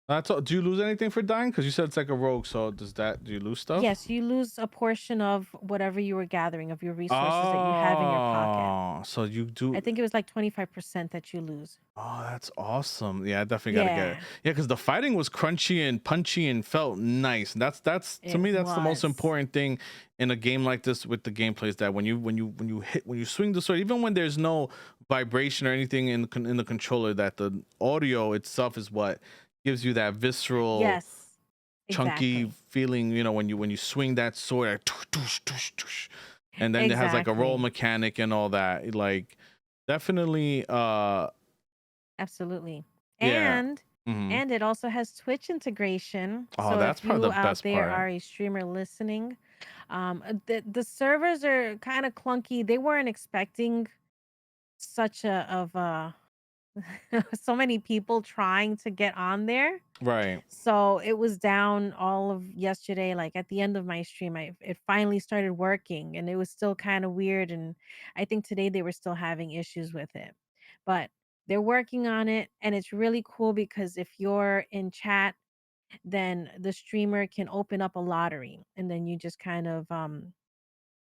That's all. Do you lose anything for dying? Because you said it's like a rogue. So do you lose stuff? Yes, you lose a portion of whatever you were gathering of your resources that you have in your pocket. Oh, so you I do. think it was like 25% that you lose. Oh, that's awesome. Yeah, I definitely got to get it. Yeah, Yeah, because the fighting was crunchy and punchy and felt nice. And that's to it me, that's the most was. important thing in a game like this with the gameplay is that when you swing the sword, even when there's no vibration or anything in the controller, that the audio itself is what gives you that visceral, Yes, chunky exactly. feeling. When you swing that sword, like, tush, tush, tush, tush, and then it has like a roll Exactly. mechanic and all that. Like, definitely, Absolutely. yeah. And Hmm. and it also has Twitch integration. Oh, So that's if probably you the out best there part. are a streamer listening, the servers are kind of clunky. They weren't expecting such a of a so many people trying to get on there. Right. So it was down all of yesterday. Like at the end of my stream, it finally started working, and it was still kind of weird. And I think today they were still having issues with it, but they're working on it, and it's really cool because if you're in chat, then the streamer can open up a lottery, and then you just kind of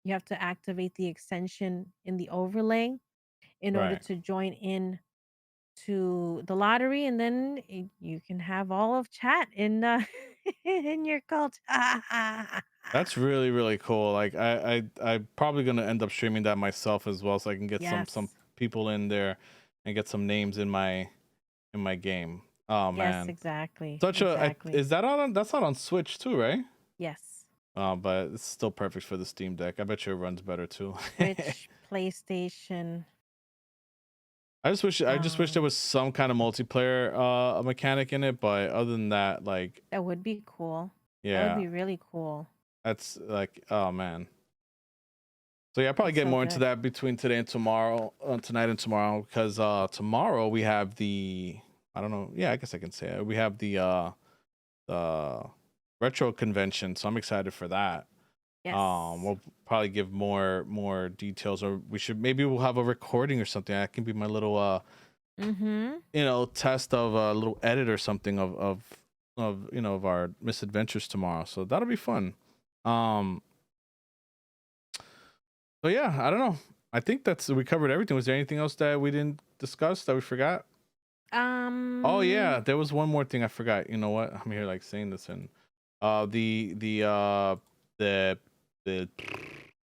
you have to activate the extension in the overlay in order Right. to join in to the lottery, and then you can have all of chat in in your cult. That's really, really cool. Like, I'm probably gonna end up streaming that myself as well, so I can get some Yes. people in there and get some names in my game. Oh Yes, man. exactly. Such a Exactly. is that on that's not on Switch too, right? Yes. But it's still perfect for the Steam Deck. I bet you it runs better too. Switch, PlayStation. I just wish there Um, was some kind of multiplayer mechanic in it, but other than that, like, that would be cool. That would yeah, be really cool. that's like, oh man. So yeah, I'll probably It's get so more into good. that between today and tomorrow, tonight and tomorrow, because tomorrow we have the, I don't know, yeah, I guess I can say it. We have the retro convention, so I'm excited for that. Yes. We'll probably give more details, or we'll have a recording or something. That can be my little Mm-hmm. test of a little edit or something of of our misadventures tomorrow. So that'll be fun. Um, so yeah, I don't know. I think we covered everything. Was there anything else that we didn't discuss that we forgot? Oh yeah, Um, there was one more thing I forgot. You know what? I'm here like saying this and the the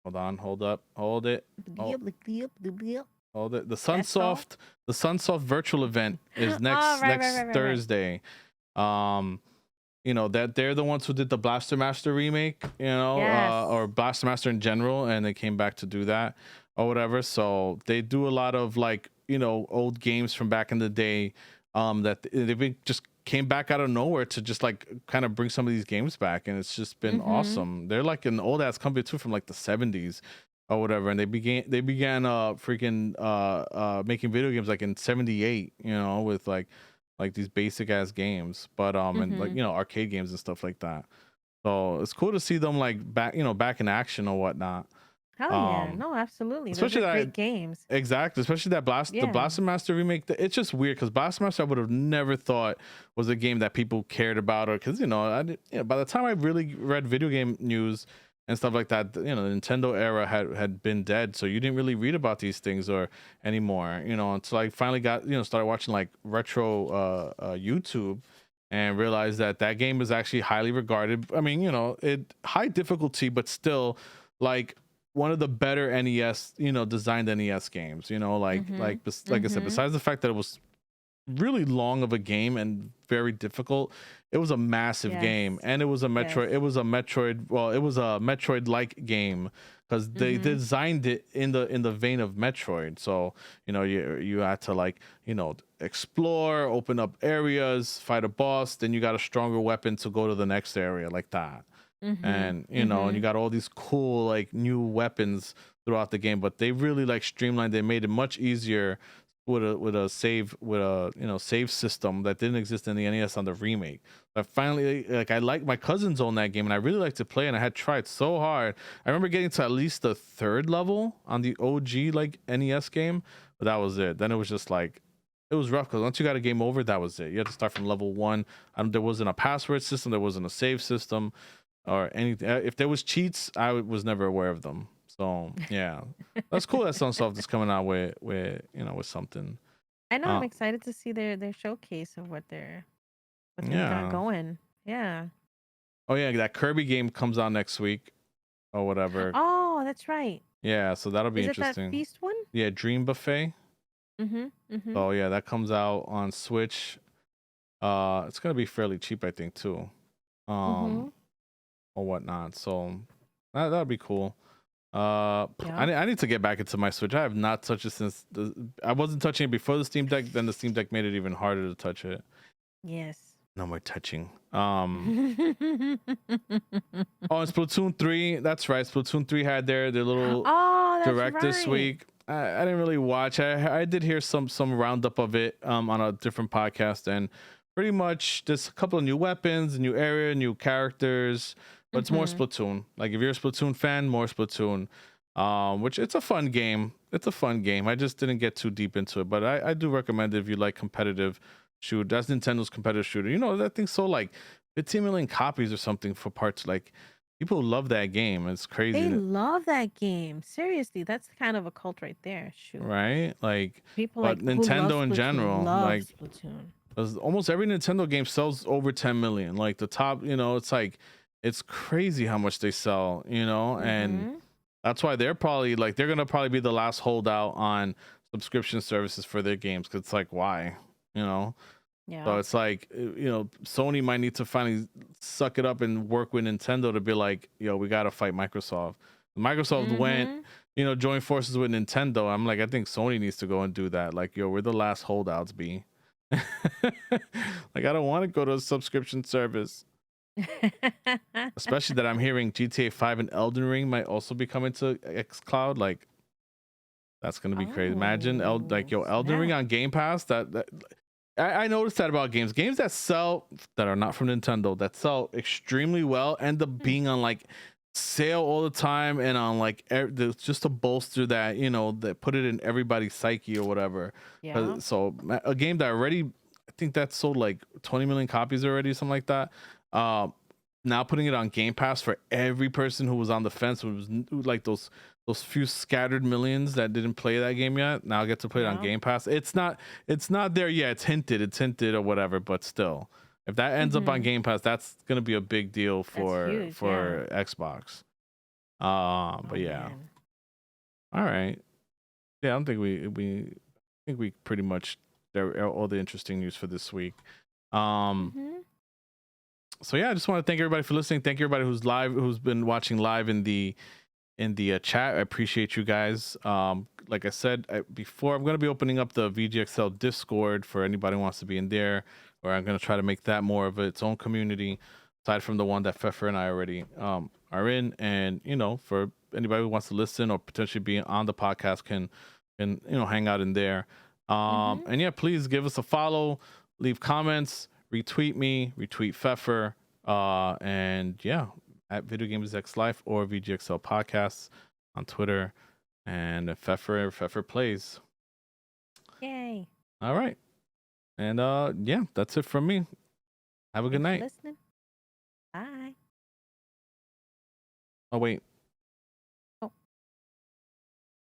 hold on, hold up, hold it. Oh, hold it. that's all. The Sunsoft virtual event is Oh, next right. Thursday. Um, that they're the ones who did the Blaster Master remake, or Yes. Blaster Master in general, and they came back to do that or whatever. So they do a lot of, like, old games from back in the day, that just came back out of nowhere to just like kind of bring some of these games back, and it's just been Mm-hmm. awesome. They're like an old ass company too, from like the 70s or whatever, and they began freaking making video games like in 78, with like these basic ass games, but and like, Mm-hmm. arcade games and stuff like that. So it's cool to see them like back in action or whatnot. Hell yeah. um No, absolutely. Those Especially are that, great games. exactly, especially the Yeah. Blaster Master remake. It's just weird because Blaster Master I would have never thought was a game that people cared about, or because by the time I really read video game news and stuff like that, the Nintendo era had been dead, so you didn't really read about these things or anymore, until I finally got, started watching like retro YouTube, and realized that that game is actually highly regarded. I mean, it high difficulty, but still, like, one of the better NES, designed NES games. Mm-hmm. Like I said, Mm-hmm. besides the fact that it was really long of a game and very difficult, it was a massive Yes. game, and it was a Yes. Metroid. It was a Metroid. Well, it was a Metroid like game, because they Mhm. designed it in the vein of Metroid. So you had to like explore, open up areas, fight a boss, then you got a stronger weapon to go to the next area like that. Mhm. And and you Mhm. got all these cool like new weapons throughout the game, but they really like streamlined. They made it much easier with a save with a save system that didn't exist in the NES on the remake. I finally like I like my cousins own that game and I really like to play, and I had tried so hard. I remember getting to at least the third level on the OG like NES game, but that was it. Then it was just like it was rough because once you got a game over, that was it. You had to start from level one. There wasn't a password system, there wasn't a save system or anything. If there was cheats, was never aware of them. So yeah, that's cool that Sunsoft is coming out with something. I know, I'm Uh, excited to see their showcase of what they've got yeah. going. Yeah. Oh yeah, that Kirby game comes out next week or whatever. Oh, that's right. Yeah, so that'll be Is it that interesting. feast one? Yeah, Dream Buffet. Mhm. Mhm. So yeah, that comes out on Switch. It's gonna be fairly cheap, I think, too. Um, Mhm. or whatnot. So that'll be cool. Yep. I need to get back into my Switch. I have not touched it since I wasn't touching it before the Steam Deck. Then the Steam Deck made it even harder to touch it. Yes. No more touching. Oh, and Splatoon 3. That's right. Splatoon 3 had their little Oh, that's direct this right. week. I didn't really watch. I did hear some roundup of it on a different podcast, and pretty much there's a couple of new weapons, a new area, new characters, but it's more Mhm. Splatoon. Like if you're a Splatoon fan, more Splatoon. Which it's a fun game. It's a fun game. I just didn't get too deep into it, but I do recommend it if you like competitive shoot. That's Nintendo's competitive shooter. That thing's so like 15 million copies or something for parts. Like people love that game. It's They crazy, love that game. Seriously, that's kind of a cult right there. Shoot. right? Like, People but like who love Nintendo in Splatoon general, love like, Splatoon. 'cause almost every Nintendo game sells over 10 million. Like the top, it's like it's crazy how much they sell, and Mhm. that's why they're gonna probably be the last holdout on subscription services for their games. Cause it's like why, you know? So Yeah. it's like, Sony might need to finally suck it up and work with Nintendo to be like, yo, we got to fight Microsoft. Microsoft went, Mhm. join forces with Nintendo. I'm like, I think Sony needs to go and do that. Like, yo, we're the last holdouts, B. Like, I don't want to go to a subscription service, especially that I'm hearing GTA 5 and Elden Ring might also be coming to xCloud. Like, that's gonna be crazy. Imagine, like, Oh, yo, Elden Ring snap. on Game Pass. That I noticed that about games that sell that are not from Nintendo that sell extremely well end up Hmm. being on like sale all the time and on like just to bolster that that put it in everybody's psyche or whatever. Yeah. So a game that already I think that sold like 20 million copies already, something like that. Um, Now putting it on Game Pass for every person who was on the fence, who was like those few scattered millions that didn't play that game yet, now get to play it on Yeah. Game Pass. It's not there yet. It's hinted or whatever, but still, if that ends up on Mhm. Game Pass, that's gonna be a big deal That's for huge. Yeah. for Xbox. But Oh yeah, man. all right. Yeah, I don't think we pretty much there are all the interesting news for this week. Um, Mhm. so yeah, I just want to thank everybody for listening. Thank everybody who's been watching live in the chat. I appreciate you guys. Like I said before, I'm going to be opening up the VGXL Discord for anybody who wants to be in there, or I'm going to try to make that more of its own community aside from the one that Fefer and I already are in. And for anybody who wants to listen or potentially be on the podcast can hang out in there. Mhm. And yeah, please give us a follow, leave comments, retweet me, retweet Fefer, and yeah, at Video Games X Life or VGXL Podcasts on Twitter, and Pfeffer Plays. Yay. All right. And yeah, that's it from me. Have a good Thanks for night. listening. Bye. Oh wait, Oh.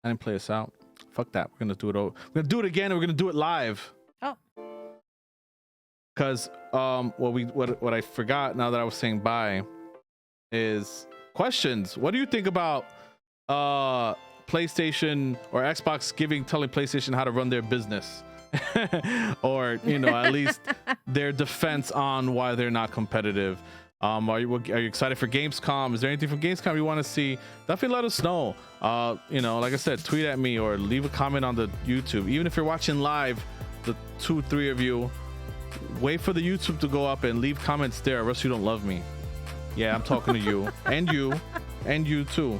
I didn't play us out. Fuck that. We're gonna do it. We're gonna do it again, and we're gonna do it live. Oh. Cause what I forgot now that I was saying bye is questions. What do you think about PlayStation or Xbox telling PlayStation how to run their business? Or at least their defense on why they're not competitive. Are you excited for Gamescom? Is there anything from Gamescom you want to see? Definitely let us know. Like I said, tweet at me or leave a comment on the YouTube. Even if you're watching live, the 2-3 of you, wait for the YouTube to go up and leave comments there, or else you don't love me. Yeah, I'm talking to you and you too.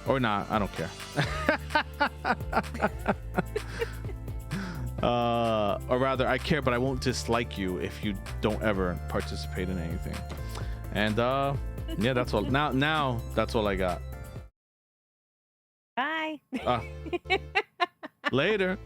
Or not, I don't care. Or rather, I care, but I won't dislike you if you don't ever participate in anything. And yeah, that's all. Now that's all I got. Bye. Later.